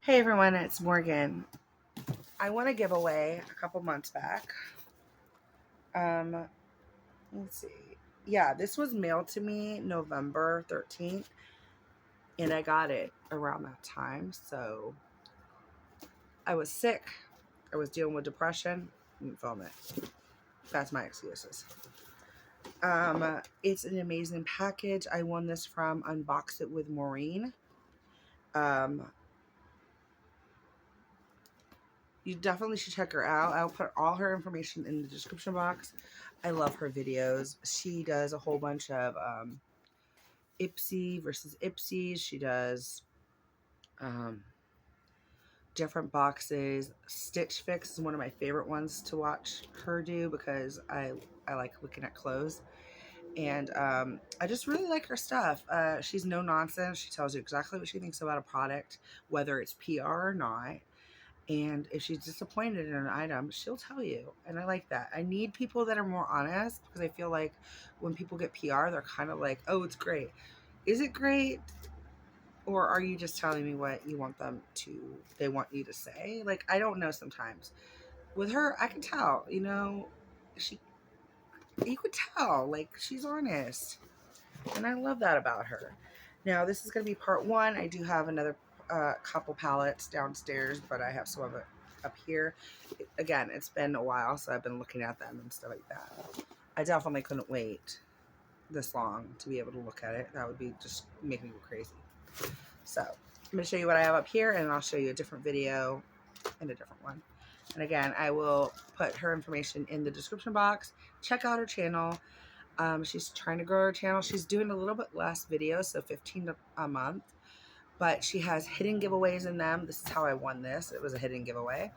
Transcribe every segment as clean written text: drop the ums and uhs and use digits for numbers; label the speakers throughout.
Speaker 1: Hey everyone, it's Morgan. I won a giveaway a couple months back. Let's see. Yeah, this was mailed to me November 13th, and I got it around that time. So I was sick. I was dealing with depression. Didn't film it. That's my excuses. It's an amazing package. I won this from Unbox It with Maureen. Um, you definitely should check her out. I'll put all her information in the description box. I love her videos. She does a whole bunch of Ipsy versus Ipsies. She does um, different boxes. Stitch Fix is one of my favorite ones to watch her do because I like looking at clothes. And I just really like her stuff. She's no nonsense. She tells you exactly what she thinks about a product, whether it's PR or not. And if she's disappointed in an item, she'll tell you. And I like that. I need people that are more honest because I feel like when people get PR, they're kind of like, oh, it's great. Is it great? Or are you just telling me what you want they want you to say? Like, I don't know sometimes. With her, I can tell, she, you could tell, like, she's honest. And I love that about her. Now, this is going to be part one. I do have another couple palettes downstairs, but I have some of it up here. Again, it's been a while, so I've been looking at them and stuff like that. I definitely couldn't wait this long to be able to look at it. That would be just make me go crazy. So I'm going to show you what I have up here, and I'll show you a different video and a different one. And again, I will put her information in the description box. Check out her channel. She's trying to grow her channel. She's doing a little bit less videos, so 15 a month. But she has hidden giveaways in them. This is how I won this. It was a hidden giveaway.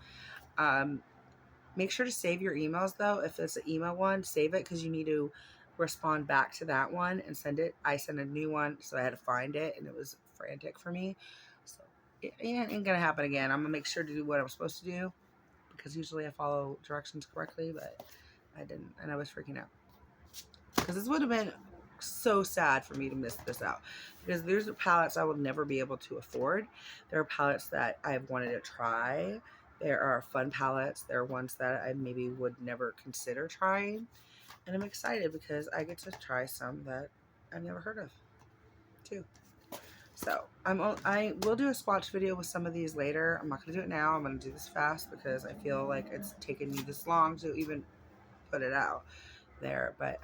Speaker 1: Make sure to save your emails, though. If it's an email one, save it because you need to respond back to that one and send it. I sent a new one, so I had to find it, and it was frantic for me. So it ain't going to happen again. I'm going to make sure to do what I'm supposed to do because usually I follow directions correctly, but I didn't, and I was freaking out. Because this would have been so sad for me to miss this out. Because there's palettes I will never be able to afford. There are palettes that I've wanted to try. There are fun palettes. There are ones that I maybe would never consider trying. And I'm excited because I get to try some that I've never heard of too. So I will do a swatch video with some of these later. I'm not going to do it now. I'm going to do this fast because I feel like it's taken me this long to even put it out there. But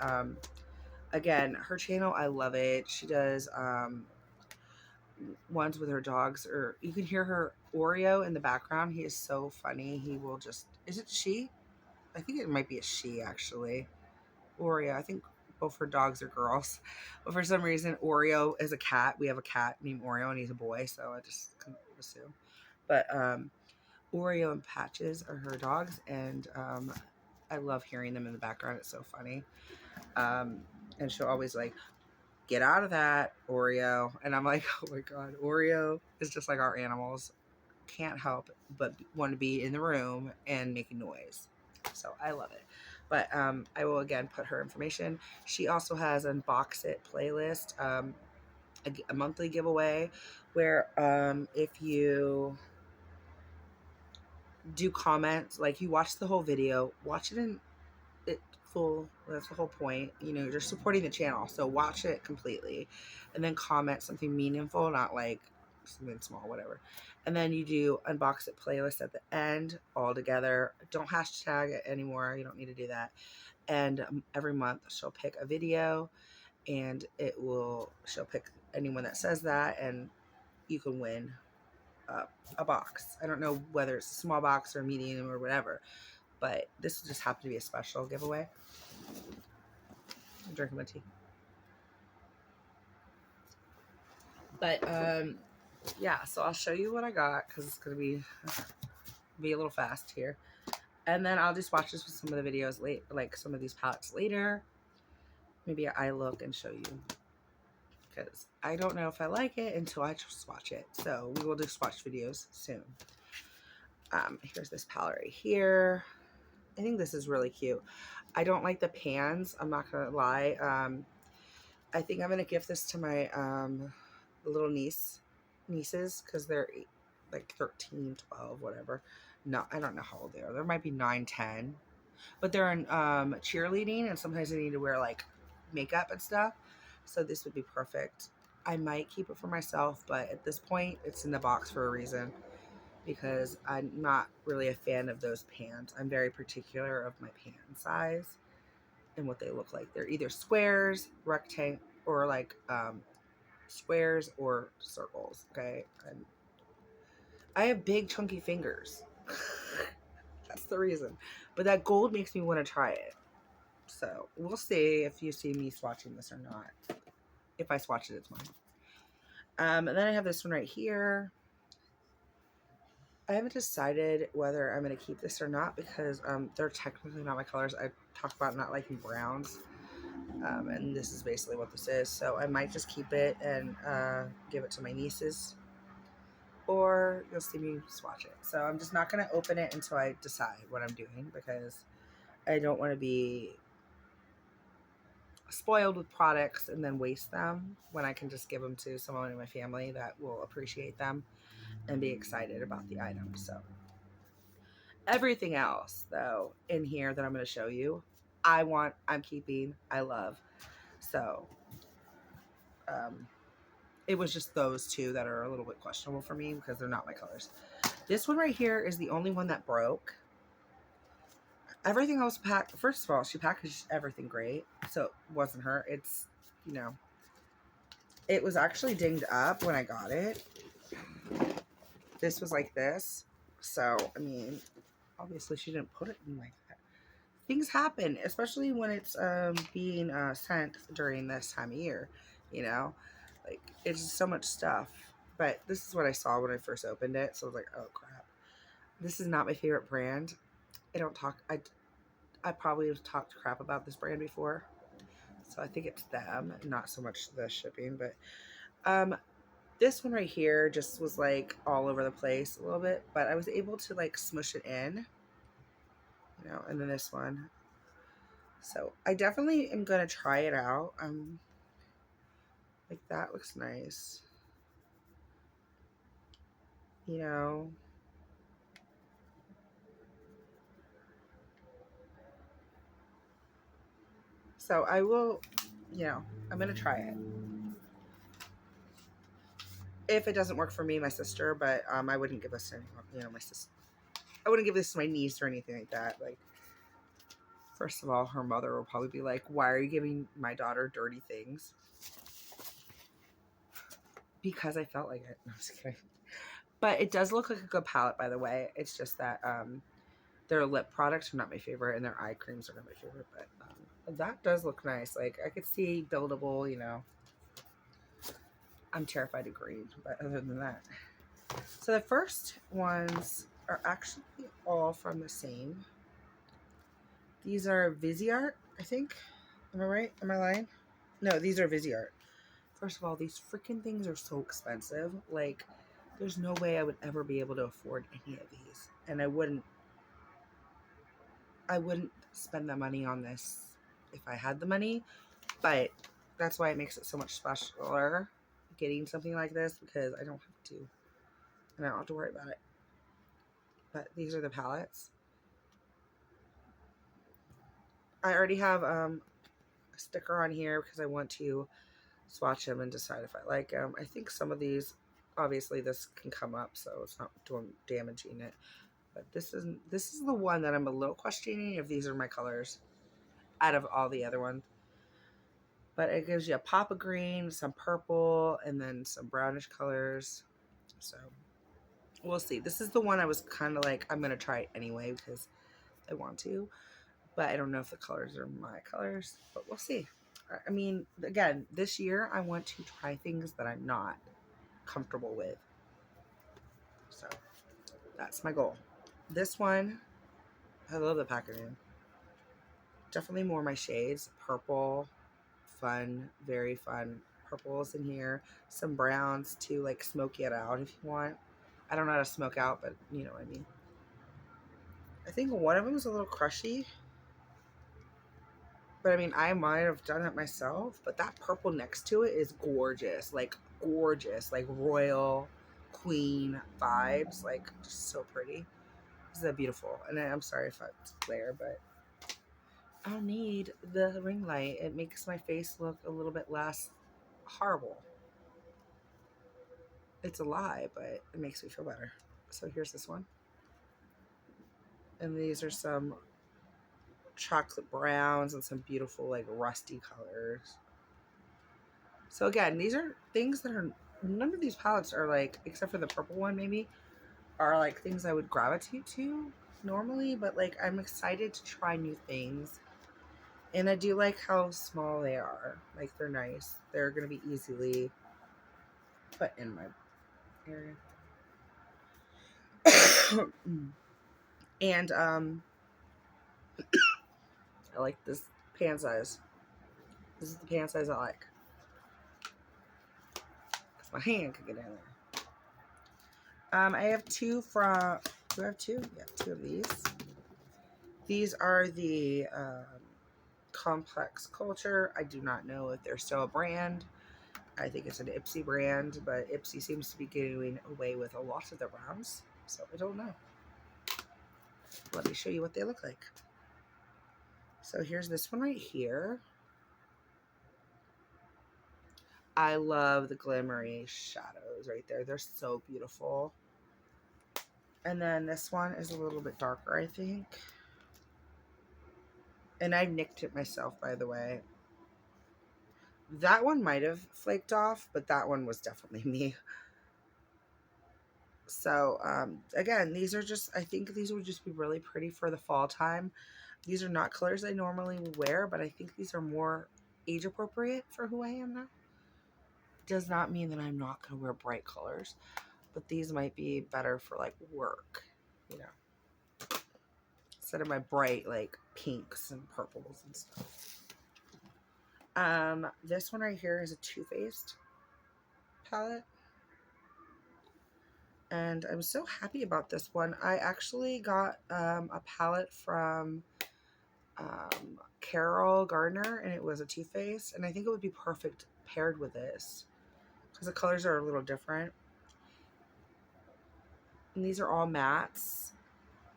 Speaker 1: again, her channel, I love it. She does ones with her dogs, or you can hear her Oreo in the background. He is so funny. He will just, is it she? I think it might be a she actually. Oreo. I think both her dogs are girls, but for some reason Oreo is a cat. We have a cat named Oreo and he's a boy, so I just couldn't assume. But Oreo and Patches are her dogs, and I love hearing them in the background. It's so funny. And she'll always like, get out of that, Oreo. And I'm like, oh my God, Oreo is just like our animals. Can't help but want to be in the room and making noise. So I love it. But I will again put her information. She also has an Unbox It playlist, a monthly giveaway where if you do comments, like you watch the whole video, watch it in it full. That's the whole point. You're supporting the channel, so watch it completely, and then comment something meaningful, not like something small, whatever. And then you do Unbox It playlist at the end all together. Don't hashtag it anymore. You don't need to do that. And every month she'll pick a video, and she'll pick anyone that says that, and you can win a box. I don't know whether it's a small box or medium or whatever, but this just happened to be a special giveaway. I'm drinking my tea. But yeah, so I'll show you what I got because it's gonna be a little fast here, and then I'll just watch this with some of the videos late, like some of these palettes later. Maybe I look and show you because I don't know if I like it until I swatch it. So we will do swatch videos soon. Here's this palette right here. I think this is really cute. I don't like the pans. I'm not gonna lie. I think I'm gonna give this to my little nieces because they're like 13, 12, whatever. No, I don't know how old they are. There might be 9, 10, but they're in cheerleading, and sometimes they need to wear like makeup and stuff. So this would be perfect. I might keep it for myself, but at this point, it's in the box for a reason because I'm not really a fan of those pants. I'm very particular of my pant size and what they look like. They're either squares, rectangle, or like squares or circles. Okay, I have big chunky fingers. That's the reason. But that gold makes me want to try it. So we'll see if you see me swatching this or not. If I swatch it, it's mine. And then I have this one right here. I haven't decided whether I'm going to keep this or not because they're technically not my colors. I talk about not liking browns. And this is basically what this is. So I might just keep it and give it to my nieces. Or you'll see me swatch it. So I'm just not going to open it until I decide what I'm doing because I don't want to be spoiled with products and then waste them when I can just give them to someone in my family that will appreciate them and be excited about the item. So everything else though in here that I'm going to show you, I'm keeping, I love. So it was just those two that are a little bit questionable for me because they're not my colors. This one right here is the only one that broke. Everything else packed. First of all, she packaged everything great, so it wasn't her. It's, you know, it was actually dinged up when I got it. This was like this. So, I mean, obviously she didn't put it in like that. Things happen, especially when it's being sent during this time of year, you know? Like, it's just so much stuff. But this is what I saw when I first opened it, so I was like, oh, crap. This is not my favorite brand. I probably have talked crap about this brand before. So I think it's them, not so much the shipping, but this one right here just was like all over the place a little bit, but I was able to like smush it in, you know, and then this one. So I definitely am going to try it out. Like that looks nice. You know, so I will, you know, I'm going to try it. If it doesn't work for me, my sister, but I wouldn't give this to anyone, you know, my sister. I wouldn't give this to my niece or anything like that. Like, first of all, her mother will probably be like, why are you giving my daughter dirty things? Because I felt like it. No, I'm just kidding. But it does look like a good palette, by the way. It's just that their lip products are not my favorite and their eye creams are not my favorite. But that does look nice. Like, I could see buildable, you know. I'm terrified of green, but other than that. So the first ones are actually all from the same. These are Viseart, I think. Am I right? Am I lying? No, these are Viseart. First of all, these freaking things are so expensive. Like, there's no way I would ever be able to afford any of these. And I wouldn't spend that money on this if I had the money. But that's why it makes it so much specialer getting something like this because I don't have to. And I don't have to worry about it. But these are the palettes. I already have a sticker on here because I want to swatch them and decide if I like them. I think some of these, obviously this can come up, so it's not damaging it. But this is the one that I'm a little questioning if these are my colors out of all the other ones. But it gives you a pop of green, some purple, and then some brownish colors. So we'll see. This is the one I was kind of like, I'm going to try it anyway because I want to. But I don't know if the colors are my colors. But we'll see. I mean, again, this year I want to try things that I'm not comfortable with. So that's my goal. This one, I love the packaging. Definitely more my shades. Purple, fun, very fun purples in here. Some browns to like smoke it out if you want. I don't know how to smoke out, but you know what I mean. I think one of them is a little crushy. But I mean, I might have done it myself. But that purple next to it is gorgeous. Like royal. queen vibes, like just so pretty. This is beautiful. And I'm sorry if it's glare, but I don't need the ring light. It makes my face look a little bit less horrible. It's a lie, but it makes me feel better. So here's this one. And these are some chocolate browns and some beautiful like rusty colors. So again, these are things that are, none of these palettes are like, except for the purple one maybe, are like things I would gravitate to normally, but like I'm excited to try new things. And I do like how small they are. Like they're nice. They're gonna be easily put in my area. And I like this pan size. This is the pan size I like. Because my hand could get in there. I have two from, do I have two? Yeah, two of these. These are the Complex Culture. I do not know if they're still a brand. I think it's an Ipsy brand, but Ipsy seems to be getting away with a lot of their brands. So I don't know. Let me show you what they look like. So here's this one right here. I love the glimmery shadows right there. They're so beautiful. And then this one is a little bit darker, I think. And I nicked it myself, by the way. That one might have flaked off, but that one was definitely me. So, again, these are just, I think these would just be really pretty for the fall time. These are not colors I normally wear, but I think these are more age appropriate for who I am now. Does not mean that I'm not going to wear bright colors, but these might be better for like work, you know, instead of my bright like pinks and purples and stuff. This one right here is a Too Faced palette. And I'm so happy about this one. I actually got a palette from Carol Gardner, and it was a Too Faced, and I think it would be perfect paired with this because the colors are a little different. And these are all mattes,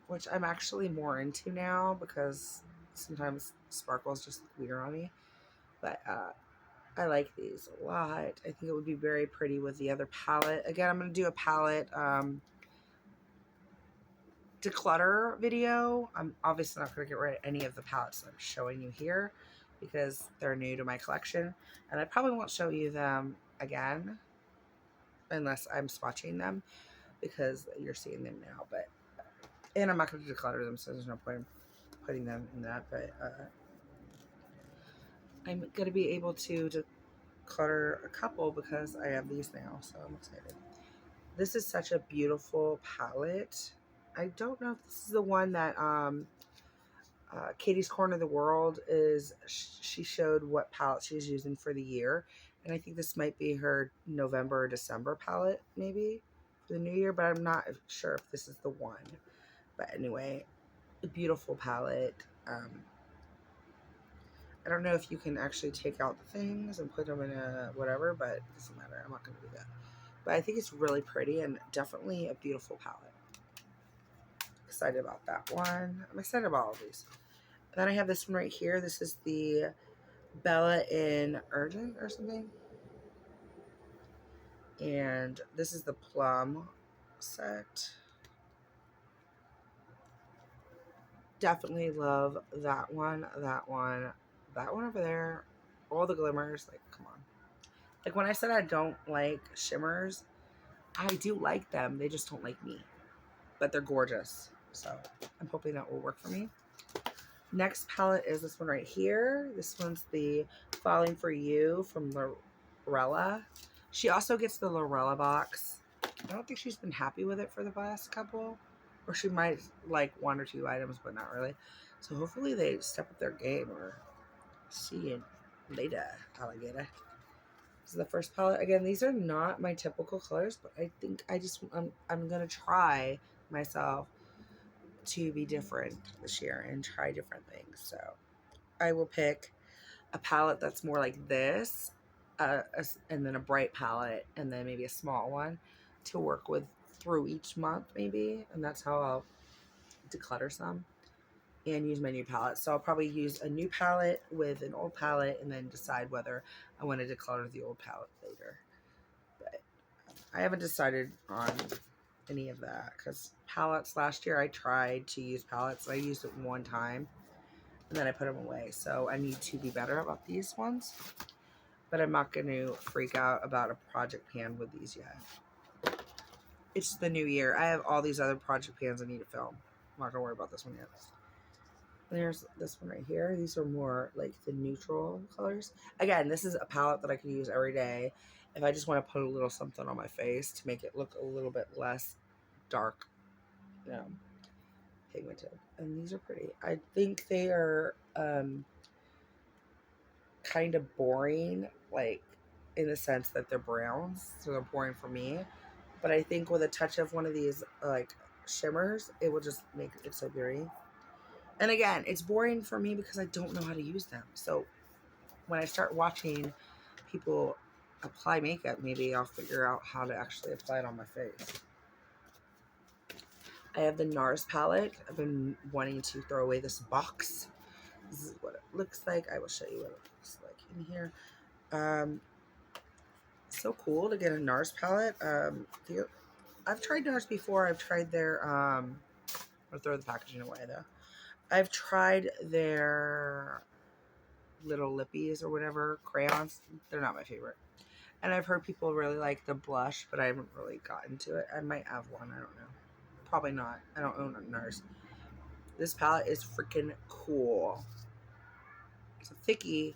Speaker 1: which I'm actually more into now because sometimes sparkles just look weird on me. But I like these a lot. I think it would be very pretty with the other palette. Again, I'm going to do a palette declutter video. I'm obviously not going to get rid of any of the palettes I'm showing you here because they're new to my collection. And I probably won't show you them again unless I'm swatching them because you're seeing them now. But and I'm not going to declutter them, so there's no point in putting them in that. But I'm going to be able to declutter a couple because I have these now, so I'm excited. This is such a beautiful palette. I don't know if this is the one that Katie's Corner of the World is. She showed what palette she's using for the year, and I think this might be her November or December palette, maybe for the new year. But I'm not sure if this is the one. But anyway, a beautiful palette. I don't know if you can actually take out the things and put them in a whatever, but it doesn't matter. I'm not going to do that. But I think it's really pretty and definitely a beautiful palette. Excited about that one. I'm excited about all these. Then I have this one right here. This is the Bella in Urgent or something. And this is the Plum set. Definitely love that one, that one, that one over there. All the glimmers. Like, come on. Like, when I said I don't like shimmers, I do like them. They just don't like me. But they're gorgeous. So, I'm hoping that will work for me. Next palette is this one right here. This one's the Falling For You from Lorella. She also gets the Lorella box. I don't think she's been happy with it for the last couple. Or she might like one or two items, but not really. So hopefully they step up their game, or see you later, alligator. This is the first palette. Again, these are not my typical colors, but I think I'm going to try myself to be different this year and try different things. So I will pick a palette that's more like this, and then a bright palette, and then maybe a small one. to work with through each month, maybe. And that's how I'll declutter some and use my new palette. So I'll probably use a new palette with an old palette and then decide whether I want to declutter the old palette later. But I haven't decided on any of that because palettes last year I tried to use palettes. I used it one time and then I put them away. So I need to be better about these ones. But I'm not going to freak out about a project pan with these yet. It's the new year. I have all these other project pans I need to film. I'm not going to worry about this one yet. There's this one right here. These are more like the neutral colors. Again, this is a palette that I can use every day if I just want to put a little something on my face to make it look a little bit less dark, you know, pigmented. And these are pretty. I think they are kind of boring, like in the sense that they're browns, so they're boring for me. But I think with a touch of one of these like shimmers, it will just make it so pretty. And again, it's boring for me because I don't know how to use them. So when I start watching people apply makeup, maybe I'll figure out how to actually apply it on my face. I have the NARS palette. I've been wanting to throw away this box. This is what it looks like. I will show you what it looks like in here. So cool to get a NARS palette. I've tried NARS before. I've tried their, I'll throw the packaging away though. I've tried their little lippies or whatever, crayons. They're not my favorite. And I've heard people really like the blush, but I haven't really gotten to it. I might have one. I don't know. Probably not. I don't own a NARS. This palette is freaking cool. It's a thickie.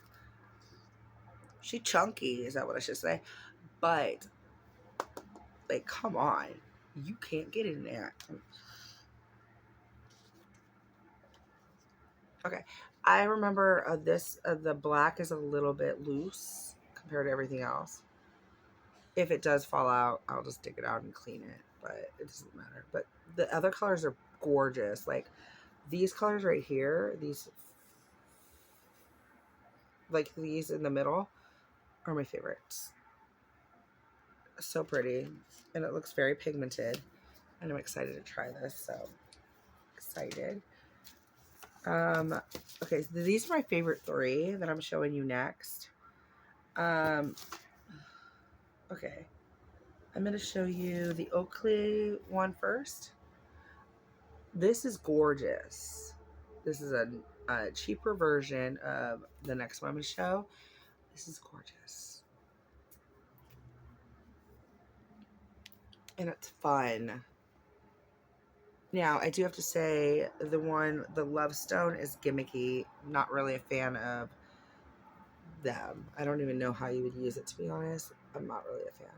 Speaker 1: She chunky, is that what I should say? But, like, come on. You can't get in there. Okay. I remember the black is a little bit loose compared to everything else. If it does fall out, I'll just dig it out and clean it. But it doesn't matter. But the other colors are gorgeous. Like, these colors right here, these in the middle are my favorites. So pretty. And it looks very pigmented. And I'm excited to try this. So excited. Okay, so these are my favorite 3 that I'm showing you next. Okay. I'm going to show you the Oakley one first. This is gorgeous. This is a cheaper version of the next one I'm going to show. This is gorgeous. And it's fun. Now, I do have to say, the Love Stone is gimmicky. I'm not really a fan of them. I don't even know how you would use it, to be honest. I'm not really a fan.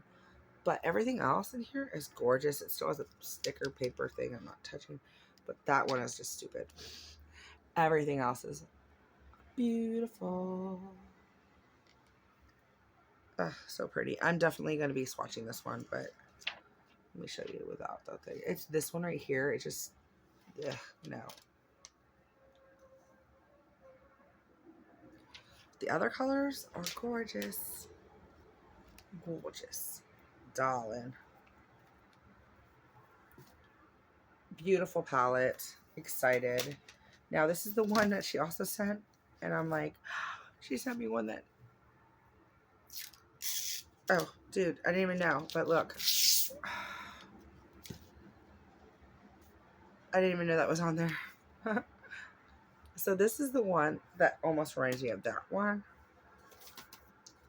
Speaker 1: But everything else in here is gorgeous. It still has a sticker paper thing I'm not touching. But that one is just stupid. Everything else is beautiful. Ugh, so pretty. I'm definitely going to be swatching this one, but let me show you without that thing. It's this one right here. It just, ugh, no. The other colors are gorgeous. Gorgeous. Darling. Beautiful palette. Excited. Now, this is the one that she also sent. And I'm like, she sent me one that... Oh, dude, I didn't even know. But look. I didn't even know that was on there. So this is the one that almost reminds me of that one.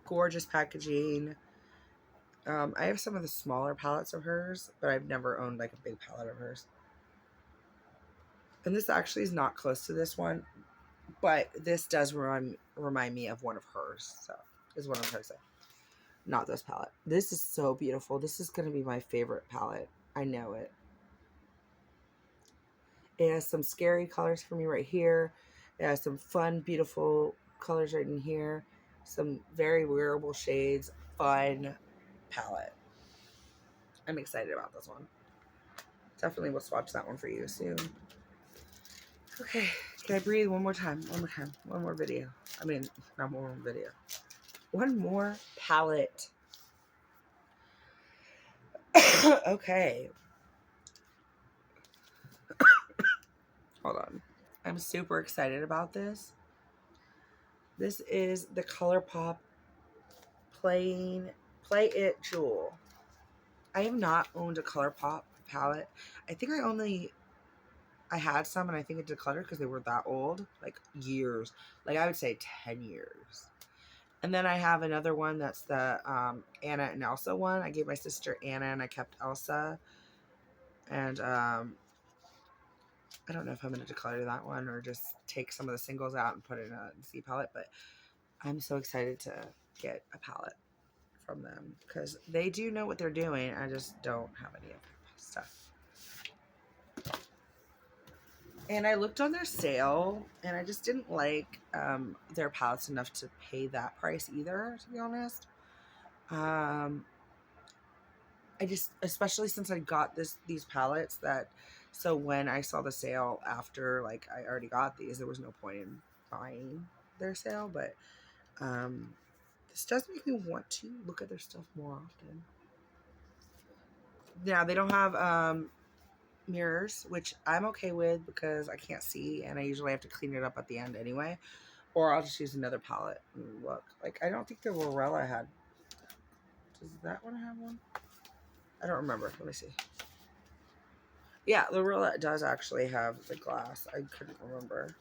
Speaker 1: Gorgeous packaging. I have some of the smaller palettes of hers, but I've never owned like a big palette of hers. And this actually is not close to this one, but this does remind me of one of hers. So is what I'm trying to say. Not this palette. This is so beautiful. This is going to be my favorite palette. I know it. It has some scary colors for me right here. It has some fun, beautiful colors right in here. Some very wearable shades. Fun palette. I'm excited about this one. Definitely will swatch that one for you soon. Okay, can I breathe one more time? One more time. One more video. I mean, not more video. One more palette. Okay. Hold on. I'm super excited about this. This is the ColourPop Play It Jewel. I have not owned a ColourPop palette. I think I had some and I think it decluttered because they were that old, like years. Like I would say 10 years. And then I have another one that's the Anna and Elsa one. I gave my sister Anna and I kept Elsa. And I don't know if I'm going to declutter that one or just take some of the singles out and put it in a Z palette. But I'm so excited to get a palette from them because they do know what they're doing. I just don't have any of their stuff. And I looked on their sale and I just didn't like their palettes enough to pay that price either, to be honest. I just, especially since I got these palettes that, so when I saw the sale after, like I already got these, there was no point in buying their sale, but this does make me want to look at their stuff more often. Yeah, they don't have mirrors, which I'm okay with because I can't see and I usually have to clean it up at the end anyway, or I'll just use another palette and look. Like, I don't think the Lorella had, does that one have one? I don't remember. Let me see. Yeah, Lorella does actually have the glass. I couldn't remember.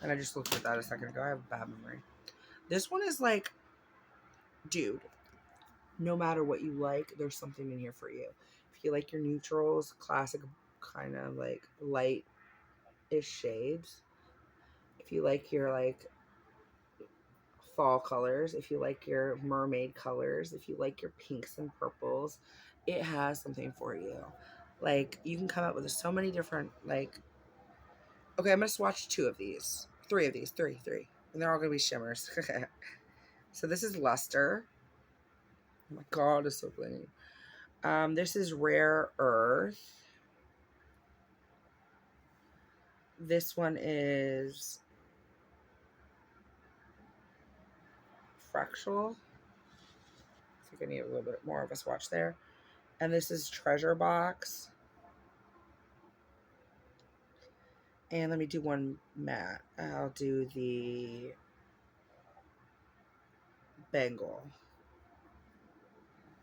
Speaker 1: And I just looked at that a second ago. I have a bad memory. This one is like, dude, no matter what you like, there's something in here for you. If you like your neutrals, classic kind of like light-ish shades. If you like your like fall colors, if you like your mermaid colors, if you like your pinks and purples, it has something for you. Like, you can come up with so many different, like, okay, I'm going to swatch three of these, three. And they're all going to be shimmers. So this is Luster. Oh my God, it's so clean. This is Rare Earth. This one is Fractal. I think I need a little bit more of a swatch there. And this is Treasure Box. And let me do one matte. I'll do the Bengal.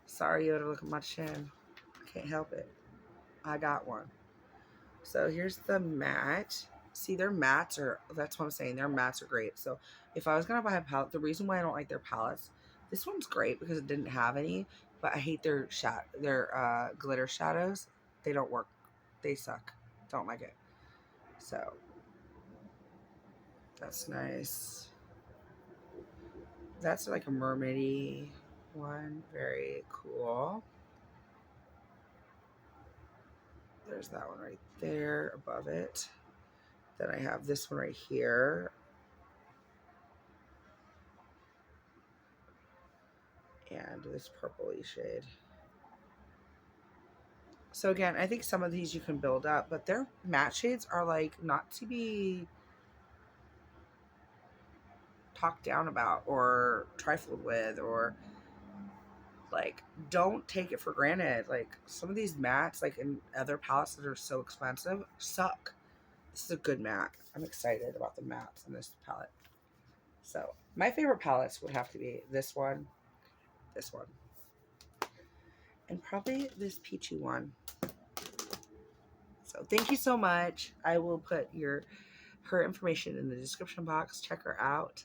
Speaker 1: Sorry you had to look at my chin. I can't help it. I got one. So here's the matte. See, their mattes are, that's what I'm saying. Their mattes are great. So if I was going to buy a palette, the reason why I don't like their palettes, this one's great because it didn't have any, but I hate their glitter shadows. They don't work. They suck. Don't like it. So that's nice. That's like a mermaidy one. Very cool. There's that one right there above it. Then I have this one right here. And this purpley shade. So again, I think some of these you can build up, but their matte shades are like not to be talked down about or trifled with, or like, don't take it for granted. Like, some of these mattes, like in other palettes that are so expensive, suck. This is a good matte. I'm excited about the mattes in this palette. So my favorite palettes would have to be this one, and probably this peachy one. So thank you so much. I will put her information in the description box. Check her out.